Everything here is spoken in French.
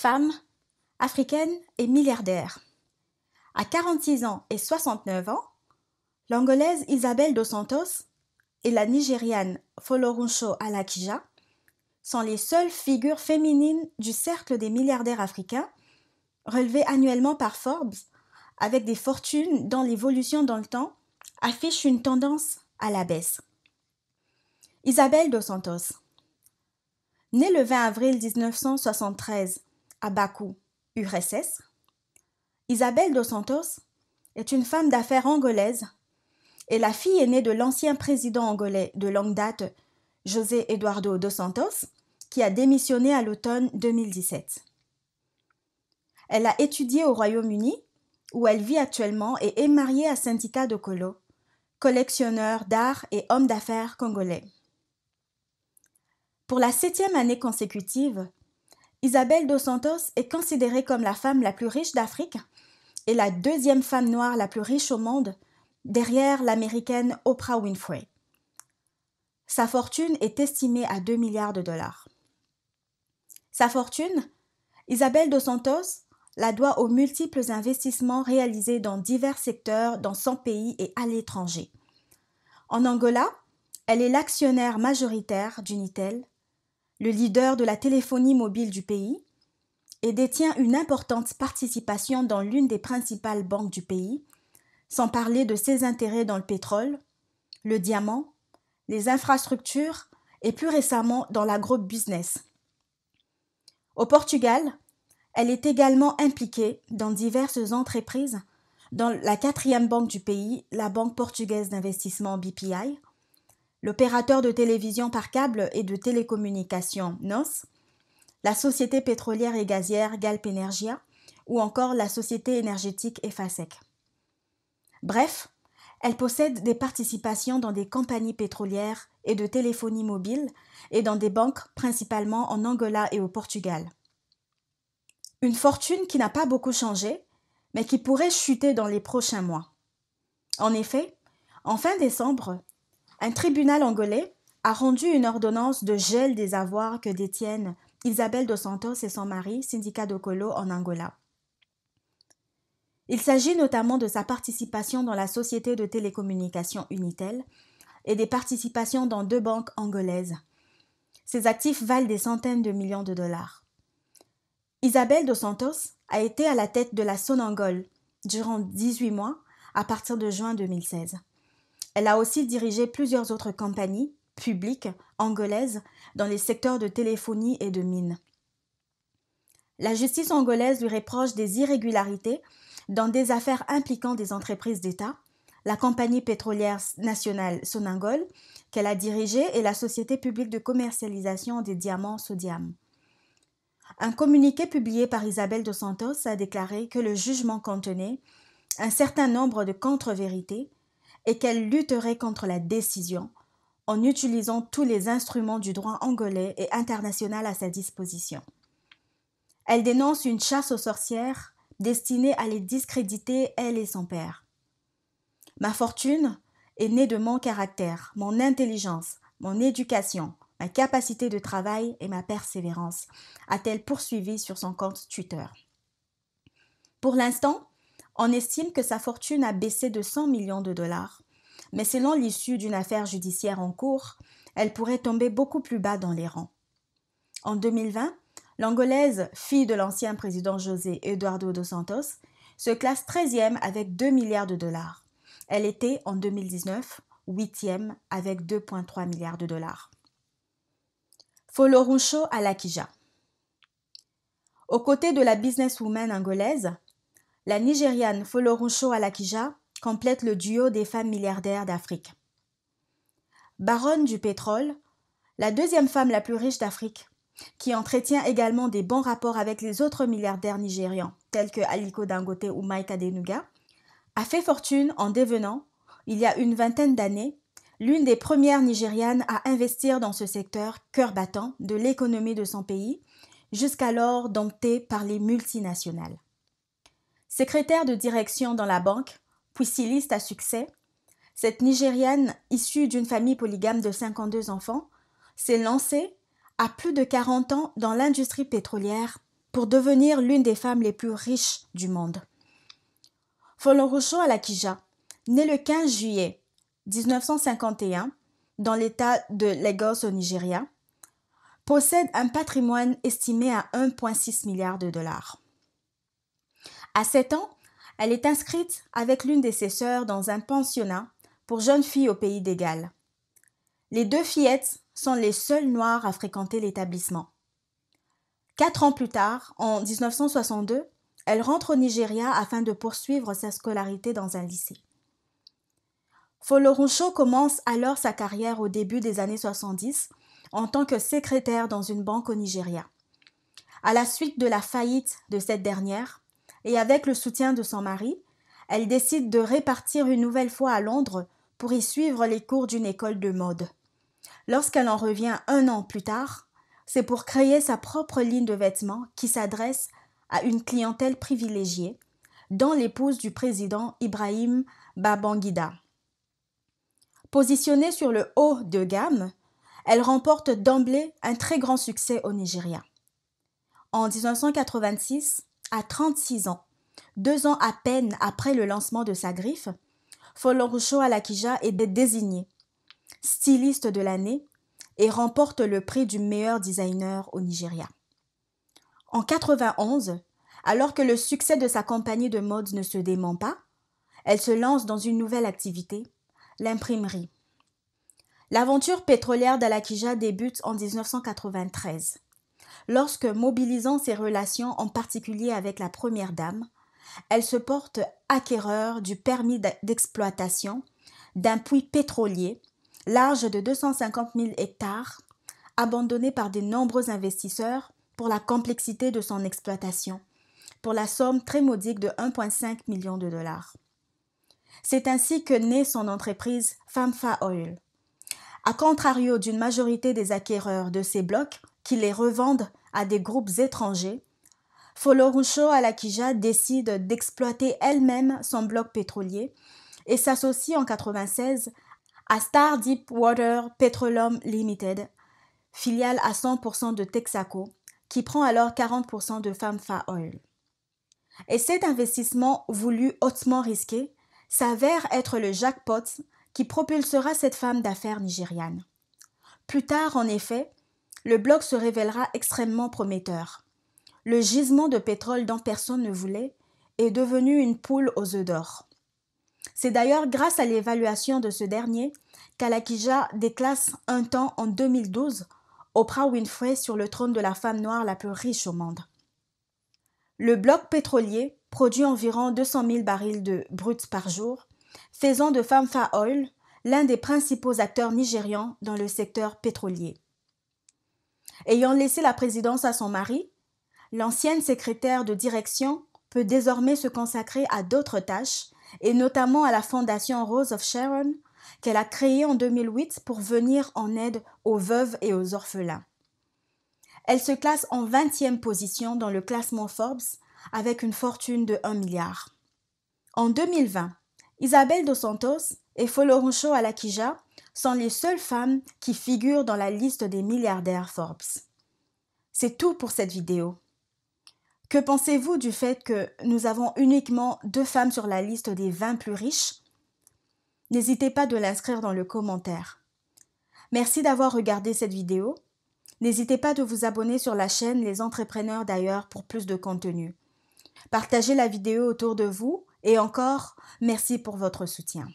femme africaine et milliardaire. À 46 ans et 69 ans, l'Angolaise Isabel dos Santos et la Nigériane Folorunsho Alakija sont les seules figures féminines du cercle des milliardaires africains relevés annuellement par Forbes, avec des fortunes dont l'évolution dans le temps affiche une tendance à la baisse. Isabel dos Santos. Née le 20 avril 1973 à Bakou, URSS, Isabel dos Santos est une femme d'affaires angolaise et la fille aînée de l'ancien président angolais de longue date, José Eduardo dos Santos, qui a démissionné à l'automne 2017. Elle a étudié au Royaume-Uni, où elle vit actuellement et est mariée à Syndicat Dokolo, collectionneur d'art et homme d'affaires congolais. Pour la 7e année consécutive, Isabel dos Santos est considérée comme la femme la plus riche d'Afrique et la 2e femme noire la plus riche au monde, derrière l'américaine Oprah Winfrey. Sa fortune est estimée à 2 milliards de dollars. Sa fortune, Isabel dos Santos la doit aux multiples investissements réalisés dans divers secteurs dans son pays et à l'étranger. En Angola, elle est l'actionnaire majoritaire d'Unitel, le leader de la téléphonie mobile du pays, et détient une importante participation dans l'une des principales banques du pays, sans parler de ses intérêts dans le pétrole, le diamant, les infrastructures et plus récemment dans l'agro-business. Au Portugal, elle est également impliquée dans diverses entreprises, dans la 4e banque du pays, la Banque portugaise d'investissement BPI, l'opérateur de télévision par câble et de télécommunications NOS, la société pétrolière et gazière Galp Energia ou encore la société énergétique Efacec. Bref, elle possède des participations dans des compagnies pétrolières et de téléphonie mobile et dans des banques principalement en Angola et au Portugal. Une fortune qui n'a pas beaucoup changé, mais qui pourrait chuter dans les prochains mois. En effet, en fin décembre, un tribunal angolais a rendu une ordonnance de gel des avoirs que détiennent Isabel dos Santos et son mari, Syndicat Dokolo, en Angola. Il s'agit notamment de sa participation dans la société de télécommunications Unitel et des participations dans 2 banques angolaises. Ces actifs valent des centaines de millions de dollars. Isabel dos Santos a été à la tête de la Sonangol durant 18 mois à partir de juin 2016. Elle a aussi dirigé plusieurs autres compagnies publiques angolaises dans les secteurs de téléphonie et de mines. La justice angolaise lui reproche des irrégularités dans des affaires impliquant des entreprises d'État, la compagnie pétrolière nationale Sonangol, qu'elle a dirigée, et la société publique de commercialisation des diamants Sodiam. Un communiqué publié par Isabel dos Santos a déclaré que le jugement contenait un certain nombre de contre-vérités et qu'elle lutterait contre la décision en utilisant tous les instruments du droit angolais et international à sa disposition. Elle dénonce une chasse aux sorcières destinée à les discréditer, elle et son père. Ma fortune est née de mon caractère, mon intelligence, mon éducation, ma capacité de travail et ma persévérance, a-t-elle poursuivi sur son compte Twitter. Pour l'instant, on estime que sa fortune a baissé de 100 millions de dollars, mais selon l'issue d'une affaire judiciaire en cours, elle pourrait tomber beaucoup plus bas dans les rangs. En 2020, l'Angolaise, fille de l'ancien président José Eduardo dos Santos, se classe 13e avec 2 milliards de dollars. Elle était, en 2019, 8e avec 2,3 milliards de dollars. Folorunsho Alakija. Aux côtés de la businesswoman angolaise, la Nigériane Folorunsho Alakija complète le duo des femmes milliardaires d'Afrique. Baronne du pétrole, la 2e femme la plus riche d'Afrique, qui entretient également des bons rapports avec les autres milliardaires nigérians, tels que Aliko Dangote ou Mike Adenuga, a fait fortune en devenant, il y a une vingtaine d'années, l'une des premières Nigérianes à investir dans ce secteur cœur battant de l'économie de son pays, jusqu'alors dompté par les multinationales. Secrétaire de direction dans la banque, puis styliste à succès, cette Nigériane, issue d'une famille polygame de 52 enfants, s'est lancée à plus de 40 ans dans l'industrie pétrolière pour devenir l'une des femmes les plus riches du monde. Folorunshò Alakija, née le 15 juillet 1951 dans l'État de Lagos au Nigeria, possède un patrimoine estimé à 1,6 milliard de dollars. À 7 ans, elle est inscrite avec l'une de ses sœurs dans un pensionnat pour jeunes filles au pays des Galles. Les deux fillettes sont les seules noires à fréquenter l'établissement. 4 ans plus tard, en 1962, elle rentre au Nigeria afin de poursuivre sa scolarité dans un lycée. Folorunshò commence alors sa carrière au début des années 70 en tant que secrétaire dans une banque au Nigeria. À la suite de la faillite de cette dernière, et avec le soutien de son mari, elle décide de repartir une nouvelle fois à Londres pour y suivre les cours d'une école de mode. Lorsqu'elle en revient 1 an plus tard, c'est pour créer sa propre ligne de vêtements qui s'adresse à une clientèle privilégiée, dont l'épouse du président Ibrahim Babangida. Positionnée sur le haut de gamme, elle remporte d'emblée un très grand succès au Nigeria. En 1986, à 36 ans, 2 ans à peine après le lancement de sa griffe, Folorunshò Alakija est désignée styliste de l'année et remporte le prix du meilleur designer au Nigeria. En 1991, alors que le succès de sa compagnie de mode ne se dément pas, elle se lance dans une nouvelle activité, l'imprimerie. L'aventure pétrolière d'Alakija débute en 1993, lorsque, mobilisant ses relations en particulier avec la première dame, elle se porte acquéreur du permis d'exploitation d'un puits pétrolier large de 250 000 hectares, abandonné par de nombreux investisseurs pour la complexité de son exploitation, pour la somme très modique de 1,5 million de dollars. C'est ainsi que naît son entreprise Famfa Oil. À contrario d'une majorité des acquéreurs de ces blocs qui les revendent à des groupes étrangers, Folorunshò Alakija décide d'exploiter elle-même son bloc pétrolier et s'associe en 1996 à Star Deepwater Petroleum Limited, filiale à 100% de Texaco, qui prend alors 40% de Famfa Oil. Et cet investissement voulu hautement risqué s'avère être le jackpot qui propulsera cette femme d'affaires nigériane. Plus tard, en effet, le bloc se révélera extrêmement prometteur. Le gisement de pétrole dont personne ne voulait est devenu une poule aux œufs d'or. C'est d'ailleurs grâce à l'évaluation de ce dernier qu'Alakija déclasse un temps en 2012 Oprah Winfrey sur le trône de la femme noire la plus riche au monde. Le bloc pétrolier produit environ 200 000 barils de brut par jour, faisant de Famfa Oil l'un des principaux acteurs nigérians dans le secteur pétrolier. Ayant laissé la présidence à son mari, l'ancienne secrétaire de direction peut désormais se consacrer à d'autres tâches, et notamment à la fondation Rose of Sharon, qu'elle a créée en 2008 pour venir en aide aux veuves et aux orphelins. Elle se classe en 20e position dans le classement Forbes avec une fortune de 1 milliard. En 2020, Isabel dos Santos et Folorunshò Alakija sont les seules femmes qui figurent dans la liste des milliardaires Forbes. C'est tout pour cette vidéo. Que pensez-vous du fait que nous avons uniquement 2 femmes sur la liste des 20 plus riches? N'hésitez pas de l'inscrire dans le commentaire. Merci d'avoir regardé cette vidéo. N'hésitez pas de vous abonner sur la chaîne Les Entrepreneurs d'ailleurs pour plus de contenu. Partagez la vidéo autour de vous et encore, merci pour votre soutien.